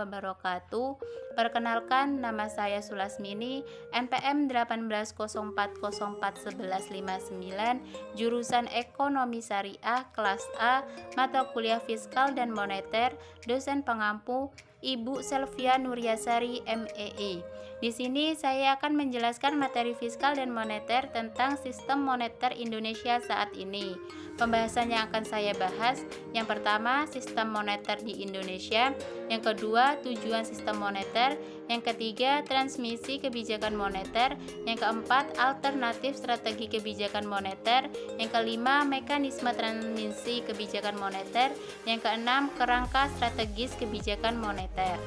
wabarakatuh. Perkenalkan, nama saya Sulasmini, NPM 1804041159, jurusan Ekonomi Syariah kelas A, mata kuliah Fiskal dan Moneter, dosen pengampu Ibu Selvia Nuryasari MEE. Di sini saya akan menjelaskan materi fiskal dan moneter tentang sistem moneter Indonesia saat ini. Pembahasan yang akan saya bahas, yang pertama sistem moneter di Indonesia, yang kedua tujuan sistem moneter, yang ketiga transmisi kebijakan moneter, yang keempat alternatif strategi kebijakan moneter, yang kelima mekanisme transmisi kebijakan moneter, yang keenam kerangka strategis kebijakan moneter.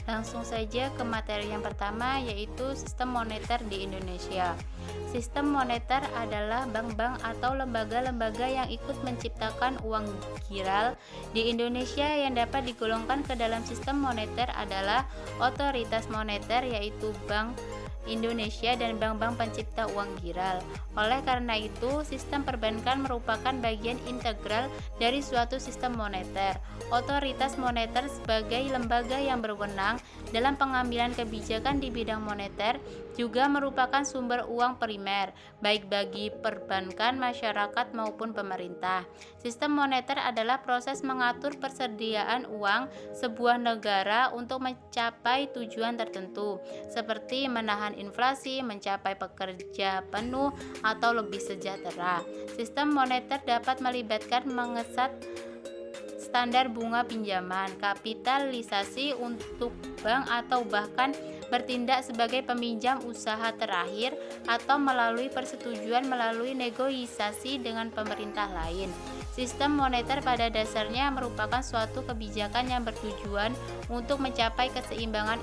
Langsung saja ke materi yang pertama, yaitu sistem moneter di Indonesia. Sistem moneter adalah bank-bank atau lembaga-lembaga yang ikut menciptakan uang giral di Indonesia. Yang dapat digolongkan ke dalam sistem moneter adalah otoritas moneter, yaitu Bank Indonesia dan bank-bank pencipta uang giral. Oleh karena itu, sistem perbankan merupakan bagian integral dari suatu sistem moneter. Otoritas moneter sebagai lembaga yang berwenang dalam pengambilan kebijakan di bidang moneter juga merupakan sumber uang primer, baik bagi perbankan, masyarakat maupun pemerintah. Sistem moneter adalah proses mengatur persediaan uang sebuah negara untuk mencapai tujuan tertentu, seperti menahan inflasi, mencapai pekerja penuh, atau lebih sejahtera. Sistem moneter dapat melibatkan mengesat standar bunga pinjaman, kapitalisasi untuk bank, atau bahkan bertindak sebagai peminjam usaha terakhir, atau melalui persetujuan melalui negosiasi dengan pemerintah lain. Sistem moneter pada dasarnya merupakan suatu kebijakan yang bertujuan untuk mencapai keseimbangan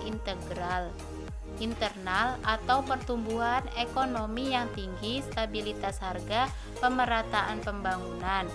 internal atau pertumbuhan ekonomi yang tinggi, stabilitas harga, pemerataan pembangunan,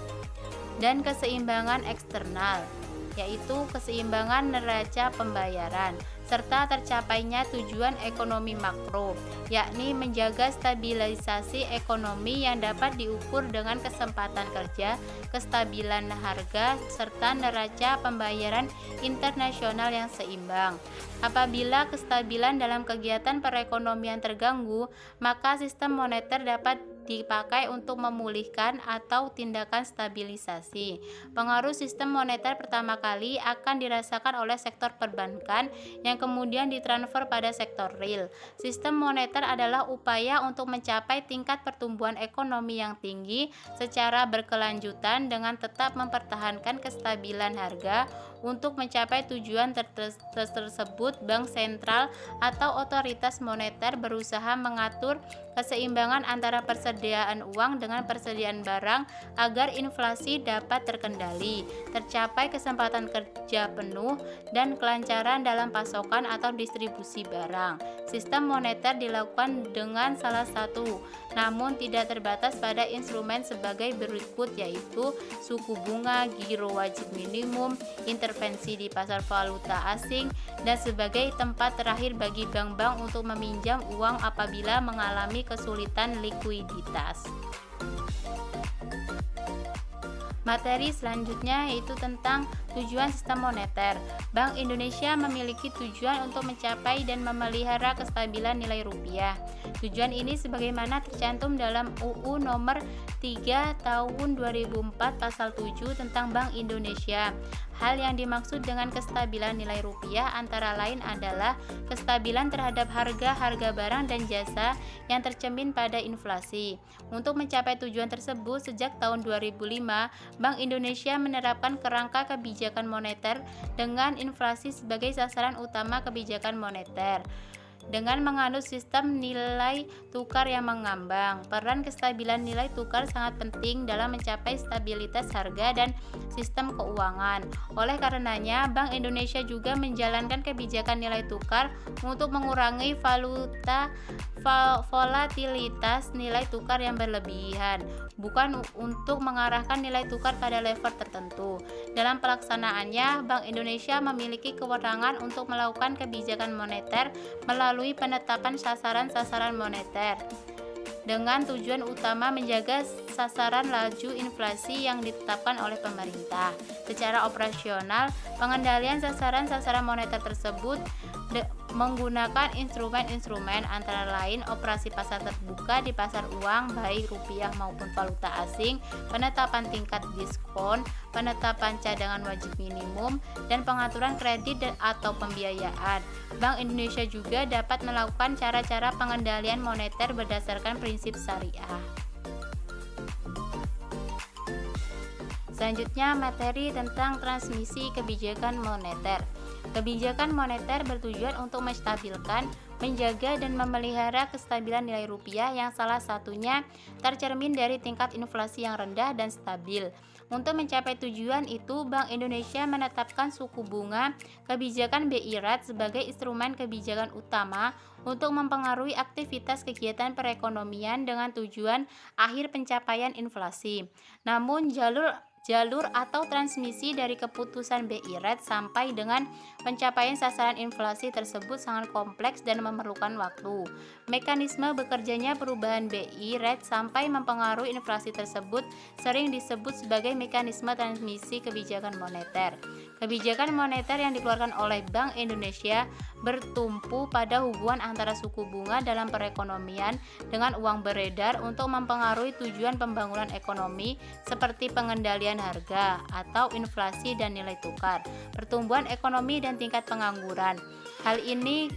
dan keseimbangan eksternal, yaitu keseimbangan neraca pembayaran, serta tercapainya tujuan ekonomi makro, yakni menjaga stabilisasi ekonomi yang dapat diukur dengan kesempatan kerja, kestabilan harga, serta neraca pembayaran internasional yang seimbang. Apabila kestabilan dalam kegiatan perekonomian terganggu, maka sistem moneter dapat dipakai untuk memulihkan atau tindakan stabilisasi. Pengaruh sistem moneter pertama kali akan dirasakan oleh sektor perbankan yang kemudian ditransfer pada sektor real. Sistem moneter adalah upaya untuk mencapai tingkat pertumbuhan ekonomi yang tinggi secara berkelanjutan dengan tetap mempertahankan kestabilan harga. Untuk mencapai tujuan tersebut, bank sentral atau otoritas moneter berusaha mengatur keseimbangan antara persediaan uang dengan persediaan barang agar inflasi dapat terkendali, tercapai kesempatan kerja penuh, dan kelancaran dalam pasokan atau distribusi barang. Sistem moneter dilakukan dengan salah satu, namun tidak terbatas pada instrumen sebagai berikut, yaitu suku bunga, giro wajib minimum, intervensi di pasar valuta asing, dan sebagai tempat terakhir bagi bank-bank untuk meminjam uang apabila mengalami kesulitan likuiditas. Materi selanjutnya yaitu tentang tujuan sistem moneter. Bank Indonesia memiliki tujuan untuk mencapai dan memelihara kestabilan nilai rupiah. Tujuan ini sebagaimana tercantum dalam UU nomor 3 tahun 2004 pasal 7 tentang Bank Indonesia. Hal yang dimaksud dengan kestabilan nilai rupiah antara lain adalah kestabilan terhadap harga barang dan jasa yang tercermin pada inflasi. Untuk mencapai tujuan tersebut, sejak tahun 2005, Bank Indonesia menerapkan kerangka kebijakan moneter dengan inflasi sebagai sasaran utama kebijakan moneter. Dengan menganut sistem nilai tukar yang mengambang, peran kestabilan nilai tukar sangat penting dalam mencapai stabilitas harga dan sistem keuangan. Oleh karenanya, Bank Indonesia juga menjalankan kebijakan nilai tukar untuk mengurangi volatilitas nilai tukar yang berlebihan, bukan untuk mengarahkan nilai tukar pada level tertentu. Dalam pelaksanaannya, Bank Indonesia memiliki kewenangan untuk melakukan kebijakan moneter melalui penetapan sasaran-sasaran moneter. dengan tujuan utama menjaga sasaran laju inflasi yang ditetapkan oleh pemerintah. Secara operasional, pengendalian sasaran-sasaran moneter tersebut menggunakan instrumen-instrumen antara lain operasi pasar terbuka di pasar uang baik rupiah maupun valuta asing, penetapan tingkat diskon, penetapan cadangan wajib minimum, dan pengaturan kredit atau pembiayaan. Bank Indonesia juga dapat melakukan cara-cara pengendalian moneter berdasarkan prinsip syariah. Selanjutnya, materi tentang transmisi kebijakan moneter. Kebijakan moneter bertujuan untuk menstabilkan, menjaga, dan memelihara kestabilan nilai rupiah yang salah satunya tercermin dari tingkat inflasi yang rendah dan stabil. Untuk mencapai tujuan itu, Bank Indonesia menetapkan suku bunga kebijakan BI Rate sebagai instrumen kebijakan utama untuk mempengaruhi aktivitas kegiatan perekonomian dengan tujuan akhir pencapaian inflasi. Namun, jalur atau transmisi dari keputusan BI Rate sampai dengan pencapaian sasaran inflasi tersebut sangat kompleks dan memerlukan waktu. Mekanisme bekerjanya perubahan BI Rate sampai mempengaruhi inflasi tersebut sering disebut sebagai mekanisme transmisi kebijakan moneter. Kebijakan moneter yang dikeluarkan oleh Bank Indonesia bertumpu pada hubungan antara suku bunga dalam perekonomian dengan uang beredar untuk mempengaruhi tujuan pembangunan ekonomi seperti pengendalian harga atau inflasi dan nilai tukar, pertumbuhan ekonomi dan tingkat pengangguran. Hal ini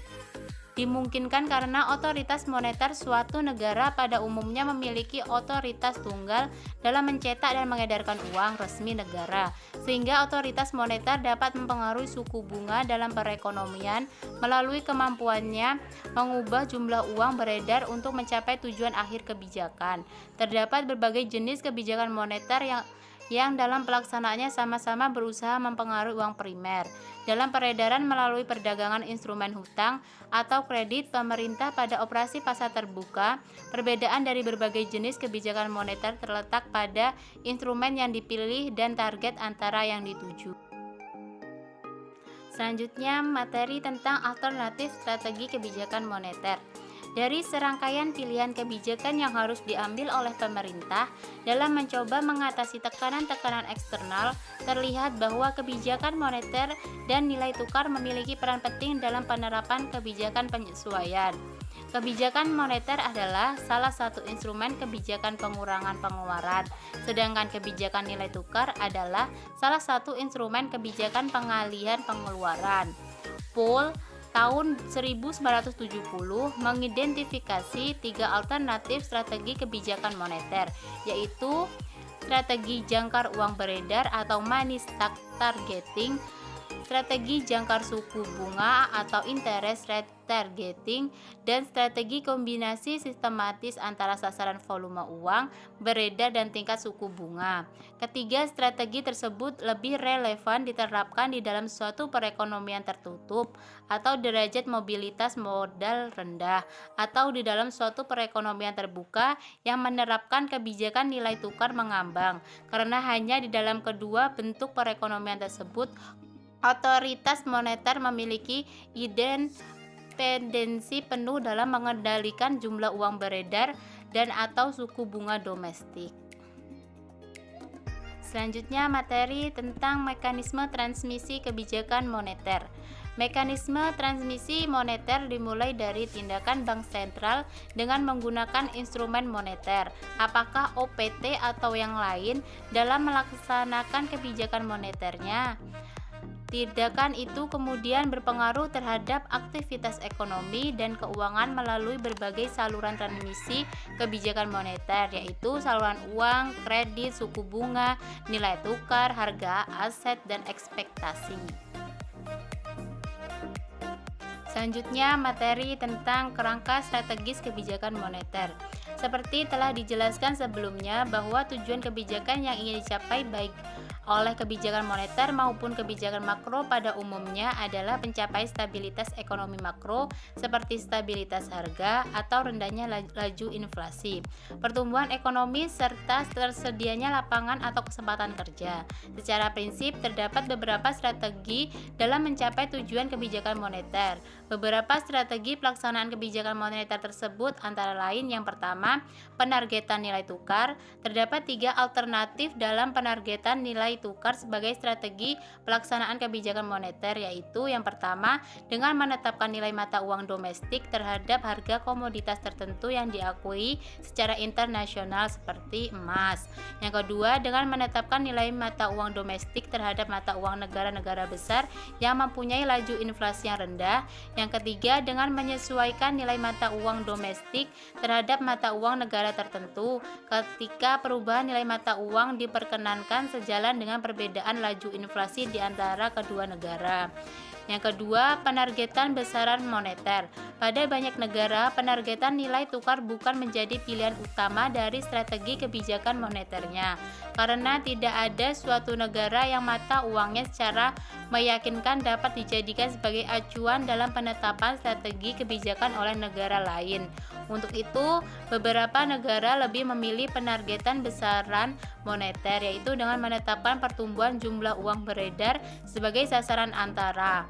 dimungkinkan karena otoritas moneter suatu negara pada umumnya memiliki otoritas tunggal dalam mencetak dan mengedarkan uang resmi negara, sehingga otoritas moneter dapat mempengaruhi suku bunga dalam perekonomian melalui kemampuannya mengubah jumlah uang beredar untuk mencapai tujuan akhir kebijakan. Terdapat berbagai jenis kebijakan moneter yang dalam pelaksanaannya sama-sama berusaha mempengaruhi uang primer. Dalam peredaran melalui perdagangan instrumen hutang atau kredit pemerintah pada operasi pasar terbuka, perbedaan dari berbagai jenis kebijakan moneter terletak pada instrumen yang dipilih dan target antara yang dituju. Selanjutnya, materi tentang alternatif strategi kebijakan moneter. Dari serangkaian pilihan kebijakan yang harus diambil oleh pemerintah dalam mencoba mengatasi tekanan-tekanan eksternal, terlihat bahwa kebijakan moneter dan nilai tukar memiliki peran penting dalam penerapan kebijakan penyesuaian. Kebijakan moneter adalah salah satu instrumen kebijakan pengurangan pengeluaran, sedangkan kebijakan nilai tukar adalah salah satu instrumen kebijakan pengalihan pengeluaran. Paul tahun 1970 mengidentifikasi 3 alternatif strategi kebijakan moneter, yaitu strategi jangkar uang beredar atau money stock targeting, strategi jangkar suku bunga atau interest rate targeting, dan strategi kombinasi sistematis antara sasaran volume uang beredar dan tingkat suku bunga. Ketiga strategi tersebut lebih relevan diterapkan di dalam suatu perekonomian tertutup atau derajat mobilitas modal rendah, atau di dalam suatu perekonomian terbuka yang menerapkan kebijakan nilai tukar mengambang, karena hanya di dalam kedua bentuk perekonomian tersebut otoritas moneter memiliki independensi penuh dalam mengendalikan jumlah uang beredar dan atau suku bunga domestik. Selanjutnya, materi tentang mekanisme transmisi kebijakan moneter. Mekanisme transmisi moneter dimulai dari tindakan bank sentral dengan menggunakan instrumen moneter, apakah OPT atau yang lain, dalam melaksanakan kebijakan moneternya. Tindakan itu kemudian berpengaruh terhadap aktivitas ekonomi dan keuangan melalui berbagai saluran transmisi kebijakan moneter, yaitu saluran uang, kredit, suku bunga, nilai tukar, harga aset, dan ekspektasi. Selanjutnya, materi tentang kerangka strategis kebijakan moneter. Seperti telah dijelaskan sebelumnya bahwa tujuan kebijakan yang ingin dicapai baik oleh kebijakan moneter maupun kebijakan makro pada umumnya adalah pencapaian stabilitas ekonomi makro seperti stabilitas harga atau rendahnya laju inflasi, pertumbuhan ekonomi serta tersedianya lapangan atau kesempatan kerja. Secara prinsip terdapat beberapa strategi dalam mencapai tujuan kebijakan moneter. Beberapa strategi pelaksanaan kebijakan moneter tersebut antara lain yang pertama, penargetan nilai tukar. Terdapat 3 alternatif dalam penargetan nilai tukar sebagai strategi pelaksanaan kebijakan moneter, yaitu yang pertama dengan menetapkan nilai mata uang domestik terhadap harga komoditas tertentu yang diakui secara internasional seperti emas. Yang kedua dengan menetapkan nilai mata uang domestik terhadap mata uang negara-negara besar yang mempunyai laju inflasi yang rendah. Yang ketiga dengan menyesuaikan nilai mata uang domestik terhadap mata uang negara tertentu ketika perubahan nilai mata uang diperkenankan sejalan dengan perbedaan laju inflasi di antara kedua negara. Yang kedua, penargetan besaran moneter. Pada banyak negara, penargetan nilai tukar bukan menjadi pilihan utama dari strategi kebijakan moneternya, karena tidak ada suatu negara yang mata uangnya secara meyakinkan dapat dijadikan sebagai acuan dalam penetapan strategi kebijakan oleh negara lain. Untuk itu, beberapa negara lebih memilih penargetan besaran moneter, yaitu dengan menetapkan pertumbuhan jumlah uang beredar sebagai sasaran antara.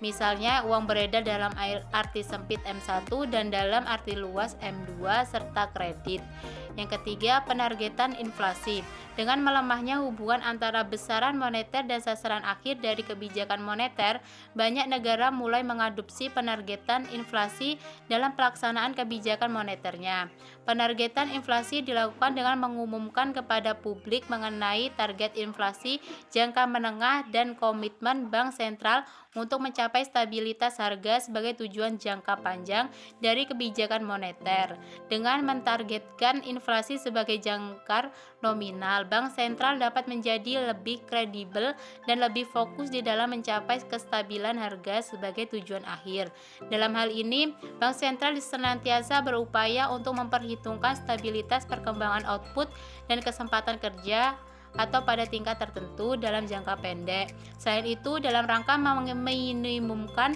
Misalnya uang beredar dalam arti sempit M1 dan dalam arti luas M2 serta kredit. Yang ketiga, penargetan inflasi. Dengan melemahnya hubungan antara besaran moneter dan sasaran akhir dari kebijakan moneter, banyak negara mulai mengadopsi penargetan inflasi dalam pelaksanaan kebijakan moneternya. Penargetan inflasi dilakukan dengan mengumumkan kepada publik mengenai target inflasi jangka menengah dan komitmen bank sentral untuk mencapai stabilitas harga sebagai tujuan jangka panjang dari kebijakan moneter. Dengan mentargetkan inflasi sebagai jangkar nominal, bank sentral dapat menjadi lebih kredibel dan lebih fokus di dalam mencapai kestabilan harga sebagai tujuan akhir. Dalam hal ini, bank sentral senantiasa berupaya untuk memperhitungkan stabilitas perkembangan output dan kesempatan kerja atau pada tingkat tertentu dalam jangka pendek. Selain itu, dalam rangka meminimumkan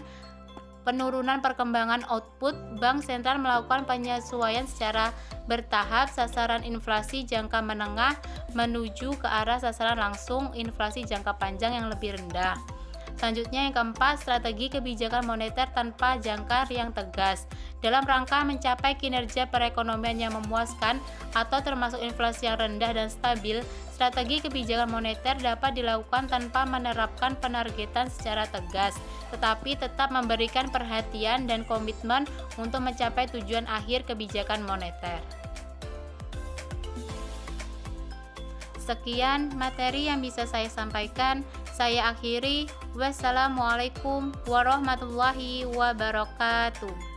penurunan perkembangan output, bank sentral melakukan penyesuaian secara bertahap sasaran inflasi jangka menengah menuju ke arah sasaran langsung inflasi jangka panjang yang lebih rendah. Selanjutnya yang keempat, strategi kebijakan moneter tanpa jangkar yang tegas. Dalam rangka mencapai kinerja perekonomian yang memuaskan atau termasuk inflasi yang rendah dan stabil, strategi kebijakan moneter dapat dilakukan tanpa menerapkan penargetan secara tegas, tetapi tetap memberikan perhatian dan komitmen untuk mencapai tujuan akhir kebijakan moneter. Sekian materi yang bisa saya sampaikan. Saya akhiri. Wassalamualaikum warahmatullahi wabarakatuh.